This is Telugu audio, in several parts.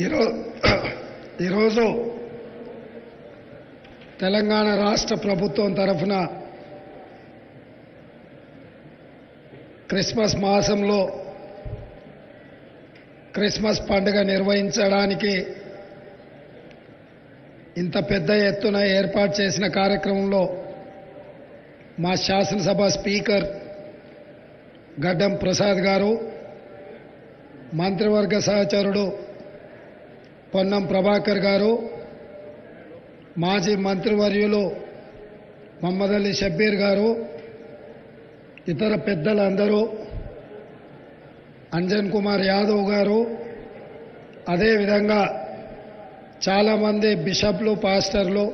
ఈరోజు తెలంగాణ రాష్ట్ర ప్రభుత్వం తరఫున క్రిస్మస్ మాసంలో క్రిస్మస్ పండుగ నిర్వహించడానికి ఇంత పెద్ద ఎత్తున ఏర్పాటు చేసిన కార్యక్రమంలో మా శాసనసభ స్పీకర్ గడ్డం ప్రసాద్ గారు, మంత్రివర్గ సహచరుడు పొన్నం ప్రభాకర్ గారు, మాజీ మంత్రివర్యులు మహమ్మద్ అలీ షబ్బీర్ గారు, ఇతర పెద్దలందరూ, అంజన్ కుమార్ యాదవ్ గారు, అదేవిధంగా చాలామంది బిషప్లు, పాస్టర్లు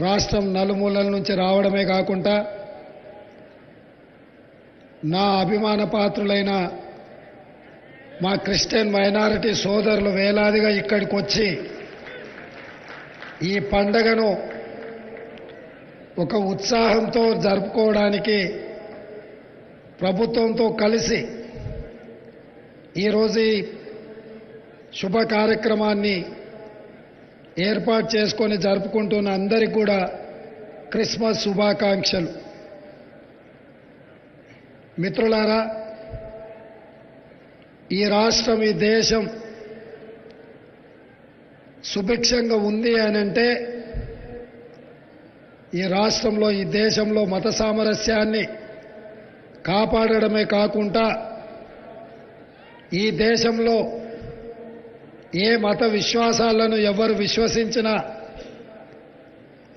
రాష్ట్రం నలుమూలల నుంచి రావడమే కాకుండా నా అభిమాన పాత్రులైన మా క్రిస్టియన్ మైనారిటీ సోదరులు వేలాదిగా ఇక్కడికి వచ్చి ఈ పండగను ఒక ఉత్సాహంతో జరుపుకోవడానికి ప్రభుత్వంతో కలిసి ఈరోజు ఈ శుభ కార్యక్రమాన్ని ఏర్పాటు చేసుకొని జరుపుకుంటున్న అందరికీ కూడా క్రిస్మస్ శుభాకాంక్షలు. మిత్రులారా, ఈ రాష్ట్రం, ఈ దేశం సుభిక్షంగా ఉంది అనంటే ఈ రాష్ట్రంలో, ఈ దేశంలో మత సామరస్యాన్ని కాపాడడమే కాకుండా ఈ దేశంలో ఏ మత విశ్వాసాలను ఎవరు విశ్వసించినా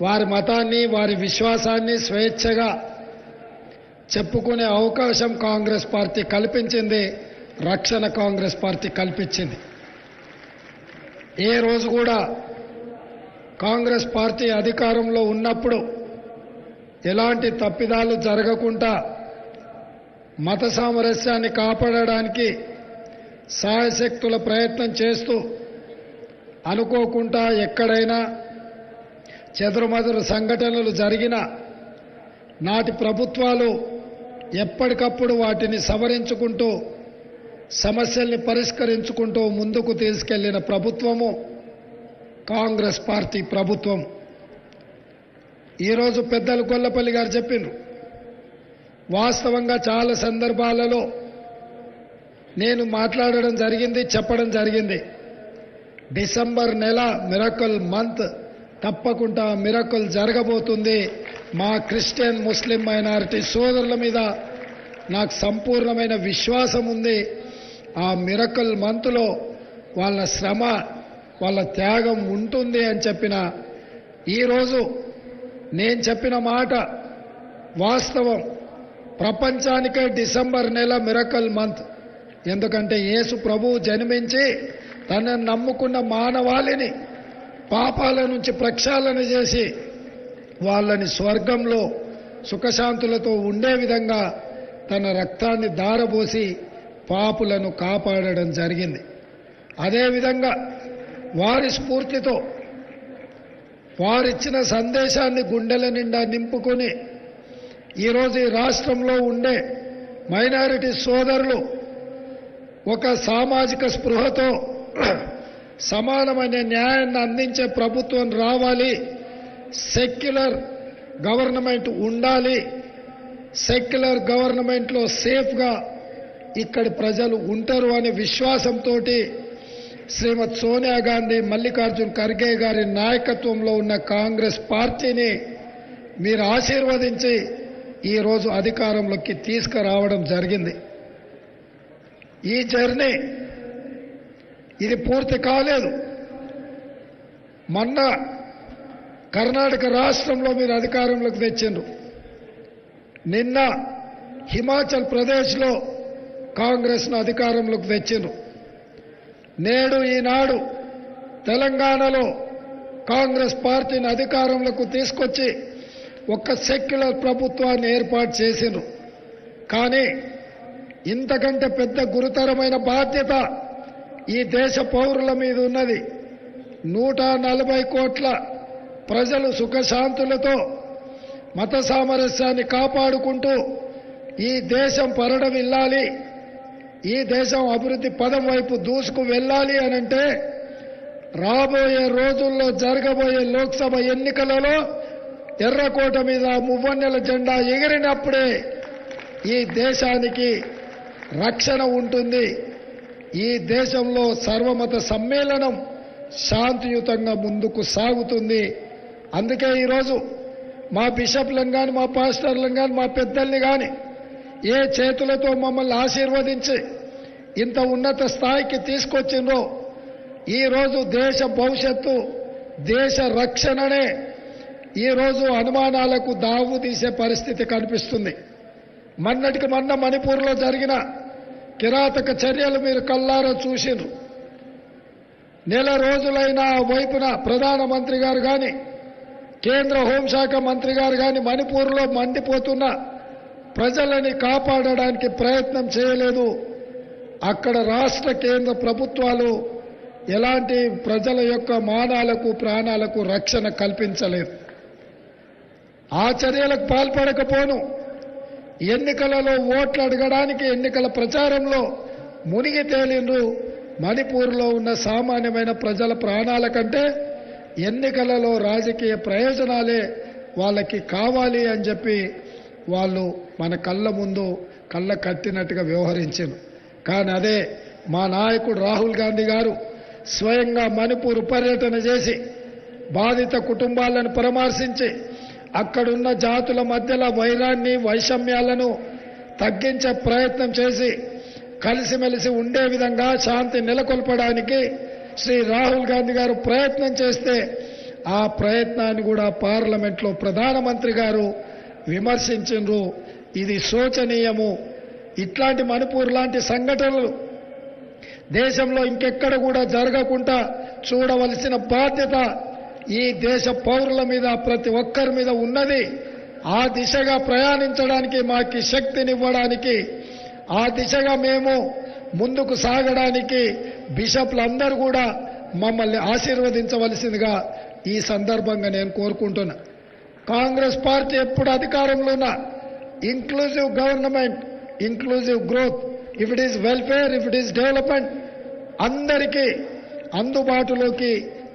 వారి మతాన్ని, వారి విశ్వాసాన్ని స్వేచ్ఛగా చెప్పుకునే అవకాశం కాంగ్రెస్ పార్టీ కల్పించింది, రక్షణ కాంగ్రెస్ పార్టీ కల్పించింది. ఏ రోజు కూడా కాంగ్రెస్ పార్టీ అధికారంలో ఉన్నప్పుడు ఎలాంటి తప్పిదాలు జరగకుండా మత సామరస్యాన్ని కాపాడడానికి సాయశక్తుల ప్రయత్నం చేస్తూ అనుకోకుండా ఎక్కడైనా చెదురుమదురు సంఘటనలు జరిగినా నాటి ప్రభుత్వాలు ఎప్పటికప్పుడు వాటిని సవరించుకుంటూ సమస్యల్ని పరిష్కరించుకుంటూ ముందుకు తీసుకెళ్లిన ప్రభుత్వము కాంగ్రెస్ పార్టీ ప్రభుత్వం. ఈరోజు పెద్దలు గొల్లపల్లి గారు చెప్పిండ్రు, వాస్తవంగా చాలా సందర్భాలలో నేను మాట్లాడడం జరిగింది, చెప్పడం జరిగింది. డిసెంబర్ నెల మిరకల్ మంత్, తప్పకుండా మిరకల్ జరగబోతుంది. మా క్రిస్టియన్, ముస్లిం మైనారిటీ సోదరుల మీద నాకు సంపూర్ణమైన విశ్వాసం ఉంది. ఆ మిరకల్ మంత్లో వాళ్ళ శ్రమ, వాళ్ళ త్యాగం ఉంటుంది అని చెప్పిన ఈరోజు నేను చెప్పిన మాట వాస్తవం. ప్రపంచానికే డిసెంబర్ నెల మిరకల్ మంత్. ఎందుకంటే యేసు ప్రభువు జన్మించి తనను నమ్ముకున్న మానవాళిని పాపాల నుంచి ప్రక్షాళన చేసి వాళ్ళని స్వర్గంలో సుఖశాంతులతో ఉండే విధంగా తన రక్తాన్ని ధారపోసి పాపులను కాపాడడం జరిగింది. అదేవిధంగా వారి స్ఫూర్తితో వారిచ్చిన సందేశాన్ని గుండెల నిండా నింపుకొని ఈరోజు ఈ రాష్ట్రంలో ఉండే మైనారిటీ సోదరులు ఒక సామాజిక స్పృహతో సమానమైన న్యాయాన్ని అందించే ప్రభుత్వం రావాలి, సెక్యులర్ గవర్నమెంట్ ఉండాలి, సెక్యులర్ గవర్నమెంట్లో సేఫ్గా ఇక్కడి ప్రజలు ఉంటారు అనే విశ్వాసంతో శ్రీమతి సోనియా గాంధీ, మల్లికార్జున్ ఖర్గే గారి నాయకత్వంలో ఉన్న కాంగ్రెస్ పార్టీని మీరు ఆశీర్వదించి ఈరోజు అధికారంలోకి తీసుకురావడం జరిగింది. ఈ జర్నీ ఇది పూర్తి కాలేదు. మొన్న కర్ణాటక రాష్ట్రంలో మీరు అధికారంలోకి తెచ్చిండ్రు. నిన్న హిమాచల్ ప్రదేశ్లో కాంగ్రెస్ను అధికారంలోకి తెచ్చిండ్రు. నేడు ఈనాడు తెలంగాణలో కాంగ్రెస్ పార్టీని అధికారంలోకి తీసుకొచ్చి ఒక సెక్యులర్ ప్రభుత్వాన్ని ఏర్పాటు చేసిండ్రు. కానీ ఇంతకంటే పెద్ద గురుతరమైన బాధ్యత ఈ దేశ పౌరుల మీద ఉన్నది. 140 కోట్ల ప్రజలు సుఖశాంతులతో మత సామరస్యాన్ని కాపాడుకుంటూ ఈ దేశం పరిఢవిల్లాలి, ఈ దేశం అభివృద్ధి పదం వైపు దూసుకు వెళ్ళాలి అనంటే రాబోయే రోజుల్లో జరగబోయే లోక్సభ ఎన్నికలలో ఎర్రకోట మీద మువ్వన్నెల జెండా ఎగిరినప్పుడే ఈ దేశానికి రక్షణ ఉంటుంది. ఈ దేశంలో సర్వమత సమ్మేళనం శాంతియుతంగా ముందుకు సాగుతుంది. అందుకే ఈరోజు మా బిషప్లను కానీ మా పాస్టర్లను కానీ మా పెద్దల్ని కానీ ఏ చేతులతో మమ్మల్ని ఆశీర్వదించి ఇంత ఉన్నత స్థాయికి తీసుకొచ్చిండ్రో ఈరోజు దేశ భవిష్యత్తు దేశ రక్షణనే ఈరోజు అనుమానాలకు దావు తీసే పరిస్థితి కనిపిస్తుంది. మొన్నటికి మొన్న మణిపూర్లో జరిగిన కిరాతక చర్యలు మీరు కల్లారా చూసిండ్రు. నెల రోజులైన వైపున ప్రధానమంత్రి గారు కానీ కేంద్ర హోంశాఖ మంత్రి గారు కానీ మణిపూర్లో మండిపోతున్న ప్రజలని కాపాడడానికి ప్రయత్నం చేయలేదు. అక్కడ రాష్ట్ర కేంద్ర ప్రభుత్వాలు ఎలాంటి ప్రజల యొక్క మానాలకు ప్రాణాలకు రక్షణ కల్పించలేదు. ఆ చర్యలకు పాల్పడకపోను ఎన్నికలలో ఓట్లు అడగడానికి ఎన్నికల ప్రచారంలో మునిగి తేలిండ్రు. మణిపూర్లో ఉన్న సామాన్యమైన ప్రజల ప్రాణాల కంటే ఎన్నికలలో రాజకీయ ప్రయోజనాలే వాళ్ళకి కావాలి అని చెప్పి వాళ్ళు మన కళ్ళ ముందు కళ్ళ కట్టినట్టుగా వ్యవహరించారు. కానీ అదే మా నాయకుడు రాహుల్ గాంధీ గారు స్వయంగా మణిపూర్ పర్యటన చేసి బాధిత కుటుంబాలను పరామర్శించి అక్కడున్న జాతుల మధ్యలో వైరాన్ని వైషమ్యాలను తగ్గించే ప్రయత్నం చేసి కలిసిమెలిసి ఉండే విధంగా శాంతి నెలకొల్పడానికి శ్రీ రాహుల్ గాంధీ గారు ప్రయత్నం చేస్తే ఆ ప్రయత్నాన్ని కూడా పార్లమెంట్లో ప్రధానమంత్రి గారు విమర్శించిండ్రు. ఇది శోచనీయము. ఇట్లాంటి మణిపూర్ లాంటి సంఘటనలు దేశంలో ఇంకెక్కడ కూడా జరగకుండా చూడవలసిన బాధ్యత ఈ దేశ పౌరుల మీద ప్రతి ఒక్కరి మీద ఉన్నది. ఆ దిశగా ప్రయాణించడానికి మాకు శక్తినివ్వడానికి ఆ దిశగా మేము ముందుకు సాగడానికి బిషప్లందరూ కూడా మమ్మల్ని ఆశీర్వదించవలసిందిగా ఈ సందర్భంగా నేను కోరుకుంటున్నా. కాంగ్రెస్ పార్టీ ఎప్పుడు అధికారంలో ఉన్న inclusive government, inclusive growth, if it is welfare, if it is development అందరికీ అందుబాటులోకి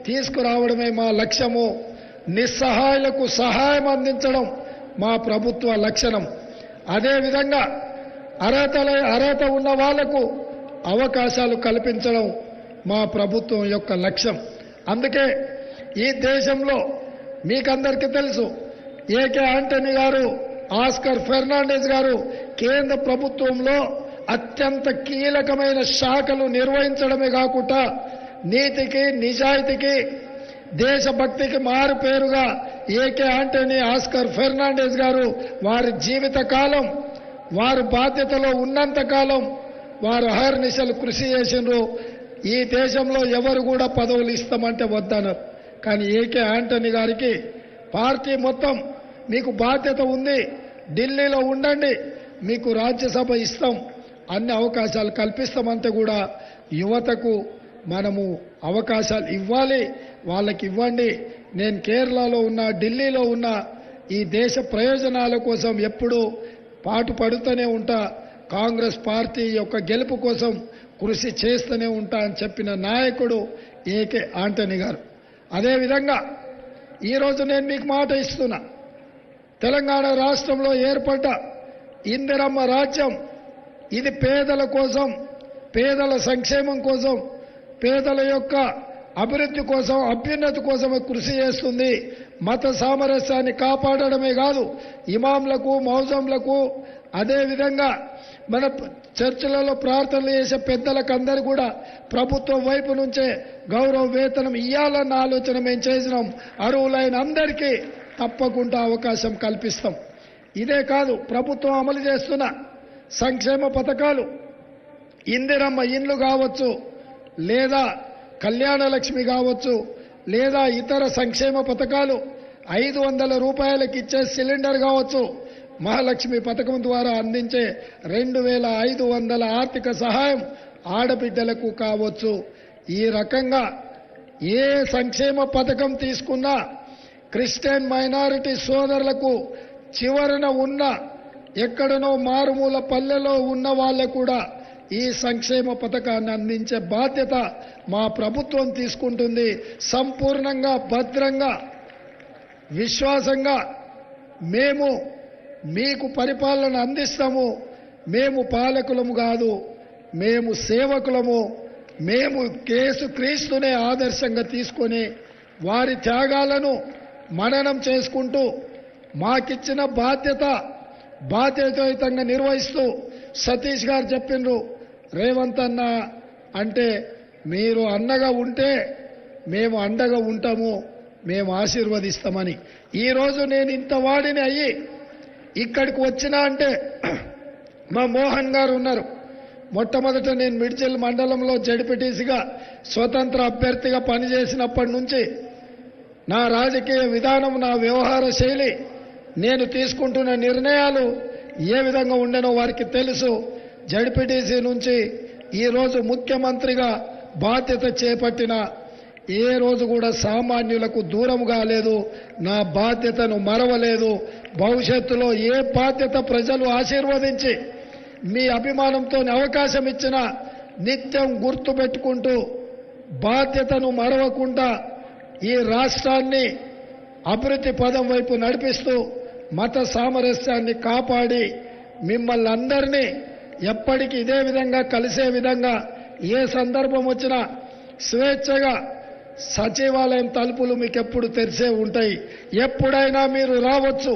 తీసుకురావడమే మా లక్ష్యము. నిస్సహాయులకు సహాయం అందించడం మా ప్రభుత్వ లక్షణం. అదేవిధంగా అర్హత ఉన్న వాళ్లకు అవకాశాలు కల్పించడం మా ప్రభుత్వం యొక్క లక్ష్యం. అందుకే ఈ దేశంలో మీకందరికీ తెలుసు ఏకే ఆంటనీ గారు, ఆస్కర్ ఫెర్నాండెస్ గారు కేంద్ర ప్రభుత్వంలో అత్యంత కీలకమైన శాఖలు నిర్వహించడమే కాకుండా నీతికి నిజాయితీకి దేశభక్తికి మారు పేరుగా ఏకే ఆంటనీ, ఆస్కర్ ఫెర్నాండెస్ గారు వారి జీవిత కాలం వారు బాధ్యతలో ఉన్నంత కాలం వారు అహర్నిశలు కృషి చేసిండ్రు. ఈ దేశంలో ఎవరు కూడా పదవులు ఇస్తామంటే వద్దన్నారు. కానీ ఏకే ఆంటనీ గారికి పార్టీ మొత్తం మీకు బాధ్యత ఉంది, ఢిల్లీలో ఉండండి, మీకు రాజ్యసభ ఇస్తాం, అన్ని అవకాశాలు కల్పిస్తామంటే కూడా యువతకు మనము అవకాశాలు ఇవ్వాలి, వాళ్ళకి ఇవ్వండి. నేను కేరళలో ఉన్నా, ఢిల్లీలో ఉన్నా ఈ దేశ ప్రయోజనాల కోసం ఎప్పుడూ పాటుపడుతూనే ఉంటా. కాంగ్రెస్ పార్టీ యొక్క గెలుపు కోసం కృషి చేస్తూనే ఉంటా అని చెప్పిన నాయకుడు ఏకే ఆంటనీ గారు. అదేవిధంగా ఈరోజు నేను మీకు మాట ఇస్తున్నా, తెలంగాణ రాష్ట్రంలో ఏర్పడ్డ ఇందిరమ్మ రాజ్యం ఇది పేదల కోసం, పేదల సంక్షేమం కోసం, పేదల యొక్క అభివృద్ధి కోసం, అభ్యున్నతి కోసమే కృషి చేస్తుంది. మత సామరస్యాన్ని కాపాడడమే కాదు, ఇమాంలకు, మౌజంలకు, అదేవిధంగా మన చర్చిలలో ప్రార్థనలు చేసే పెద్దలకు అందరూ కూడా ప్రభుత్వం వైపు నుంచే గౌరవ వేతనం ఇవ్వాలన్న ఆలోచన మేము చేసినాం. అర్హులైన అందరికీ తప్పకుండా అవకాశం కల్పిస్తాం. ఇదే కాదు, ప్రభుత్వం అమలు చేస్తున్న సంక్షేమ పథకాలు ఇందిరమ్మ ఇండ్లు కావచ్చు, లేదా కళ్యాణ లక్ష్మి కావచ్చు, లేదా ఇతర సంక్షేమ పథకాలు 500 రూపాయలకి ఇచ్చే సిలిండర్ కావచ్చు, మహాలక్ష్మి పథకం ద్వారా అందించే 2500 ఆర్థిక సహాయం ఆడబిడ్డలకు కావచ్చు. ఈ రకంగా ఏ సంక్షేమ పథకం తీసుకున్నా క్రిస్టియన్ మైనారిటీ సోదరులకు చివరన ఉన్న ఎక్కడనో మారుమూల పల్లెలో ఉన్న వాళ్ళకు కూడా ఈ సంక్షేమ పథకాన్ని అందించే బాధ్యత మా ప్రభుత్వం తీసుకుంటుంది. సంపూర్ణంగా భద్రంగా విశ్వాసంగా మేము మీకు పరిపాలన అందిస్తాము. మేము పాలకులము కాదు, మేము సేవకులము. మేము యేసుక్రీస్తునే ఆదర్శంగా తీసుకొని వారి త్యాగాలను మననం చేసుకుంటూ మాకిచ్చిన బాధ్యతాయుతంగా నిర్వహిస్తూ సతీష్ గారు చెప్పిండ్రు, రేవంత్ అన్న అంటే మీరు అండగా ఉంటే మేము అండగా ఉంటాము, మేము ఆశీర్వదిస్తామని. ఈరోజు నేను ఇంత వాడిని అయ్యి ఇక్కడికి వచ్చినా అంటే మా మోహన్ గారు ఉన్నారు. మొట్టమొదట నేను మిడ్చల్ మండలంలో జడ్పీటీసీగా స్వతంత్ర అభ్యర్థిగా పనిచేసినప్పటి నుంచి నా రాజకీయ విధానం, నా వ్యవహార శైలి, నేను తీసుకుంటున్న నిర్ణయాలు ఏ విధంగా ఉండేనో వారికి తెలుసు. జడ్పీటీసీ నుంచి ఈరోజు ముఖ్యమంత్రిగా బాధ్యత చేపట్టిన ఏ రోజు కూడా సామాన్యులకు దూరం కాలేదు, నా బాధ్యతను మరవలేదు. భవిష్యత్తులో ఏ బాధ్యత ప్రజలు ఆశీర్వదించి మీ అభిమానంతో అవకాశం ఇచ్చిన నిత్యం గుర్తు పెట్టుకుంటూ బాధ్యతను మరవకుండా ఈ రాష్ట్రాన్ని అభివృద్ధి పదం వైపు నడిపిస్తూ మత సామరస్యాన్ని కాపాడి మిమ్మల్ని అందరినీ ఎప్పటికీ ఇదే విధంగా కలిసే విధంగా ఏ సందర్భం వచ్చినా స్వేచ్ఛగా సచివాలయం తలుపులు మీకు ఎప్పుడు తెరిసే ఉంటాయి. ఎప్పుడైనా మీరు రావచ్చు,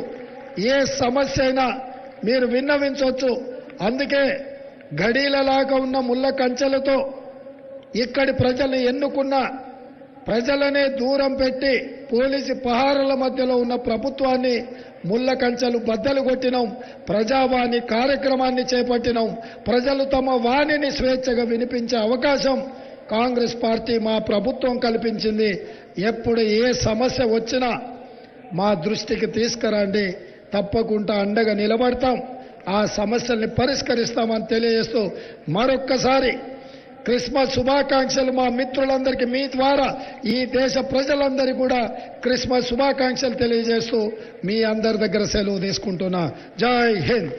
ఏ సమస్య అయినా మీరు విన్నవించవచ్చు. అందుకే గడీలలాగా ఉన్న ముళ్ళ కంచెలతో ఇక్కడి ప్రజలు ఎన్నుకున్న ప్రజలనే దూరం పెట్టి పోలీసు పహారాల మధ్యలో ఉన్న ప్రభుత్వాన్ని ముళ్ళ కంచెలు బద్దలు కొట్టినాం. ప్రజావాణి కార్యక్రమాన్ని చేపట్టినాం. ప్రజలు తమ వాణిని స్వేచ్ఛగా వినిపించే అవకాశం కాంగ్రెస్ పార్టీ మా ప్రభుత్వం కల్పించింది. ఎప్పుడు ఏ సమస్య వచ్చినా మా దృష్టికి తీసుకురండి, తప్పకుండా అండగా నిలబడతాం, ఆ సమస్యల్ని పరిష్కరిస్తామని తెలియజేస్తూ మరొక్కసారి క్రిస్మస్ శుభాకాంక్షలు మా మిత్రులందరికీ మీ ద్వారా ఈ దేశ ప్రజలందరికీ కూడా క్రిస్మస్ శుభాకాంక్షలు తెలియజేస్తూ మీ అందరి దగ్గర సెలవు తీసుకుంటున్నా. జై హింద్.